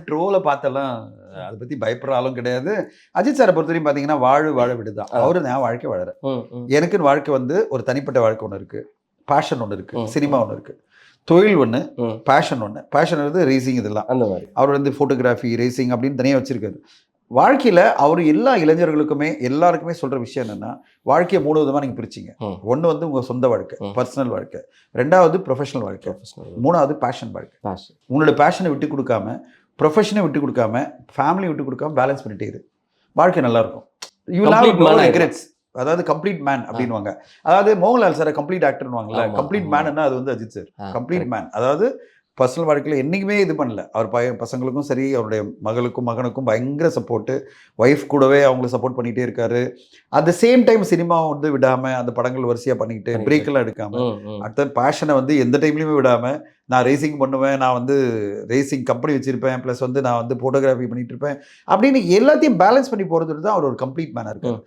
ட்ரோலை பார்த்தெல்லாம் அதை பற்றி பயப்படுற ஆளும் கிடையாது. அஜித் சாரை பொறுத்தவரையும் பார்த்தீங்கன்னா வாழ விடுதான். அவரு நான் வாழ்க்கை வாழறேன். எனக்குன்னு வாழ்க்கை வந்து ஒரு தனிப்பட்ட வாழ்க்கை ஒன்று இருக்குது, பேஷன் ஒன்று இருக்குது, சினிமா ஒன்று இருக்குது, தொழில் ஒன்று, பேஷன் ஒன்று. பேஷன் வந்து ரேசிங், இதெல்லாம் அந்த மாதிரி அவர் வந்து ஃபோட்டோகிராஃபி, ரேசிங் அப்படின்னு தனியாக வச்சுருக்காரு. வாழ்க்கையில் அவர் எல்லா இளைஞர்களுக்குமே எல்லாருக்குமே சொல்கிற விஷயம் என்னென்னா, வாழ்க்கையை 3 விதமாக நீங்கள் பிரிச்சிங்க. ஒன்று வந்து உங்கள் சொந்த வாழ்க்கை, பர்சனல் வாழ்க்கை. 2வது ப்ரொஃபஷனல் வாழ்க்கை. 3வது பேஷன் வாழ்க்கை. உங்களோட பேஷனை விட்டு கொடுக்காம, ப்ரொஃபஷனை விட்டு கொடுக்காம, ஃபேமிலியை விட்டு கொடுக்காம பேலன்ஸ் பண்ணிட்டே இரு. வாழ்க்கை நல்லாயிருக்கும். You will have regrets. அதாவது கம்ப்ளீட் மேன் அப்படின்வாங்க. அதாவது மோகன்லால் சாரை கம்ப்ளீட் ஆக்டர்னுவாங்கல்ல, கம்ப்ளீட் மேன்னா அது வந்து அஜித் சார். Complete man. அதாவது பர்சனல் வாழ்க்கையில் என்றைக்குமே இது பண்ணல. அவர் பசங்களுக்கும் சரி, அவருடைய மகளுக்கும் மகனுக்கும் பயங்கர சப்போர்ட்டு. ஒய்ஃப் கூடவே அவங்களை சப்போர்ட் பண்ணிகிட்டே இருக்காரு. அட் த சேம் டைம் சினிமாவை வந்து விடாமல் அந்த படங்கள் வரிசையாக பண்ணிக்கிட்டு பிரேக்கெல்லாம் எடுக்காமல், அடுத்த பேஷனை வந்து எந்த டைம்லையுமே விடாமல், நான் ரேசிங் பண்ணுவேன், நான் வந்து ரேசிங் கம்பெனி வச்சுருப்பேன், ப்ளஸ் வந்து நான் வந்து ஃபோட்டோகிராஃபி பண்ணிகிட்டு இருப்பேன் அப்படின்னு எல்லாத்தையும் பேலன்ஸ் பண்ணி போகிறது தான் அவர் ஒரு கம்ப்ளீட் மேனாக இருக்கார்.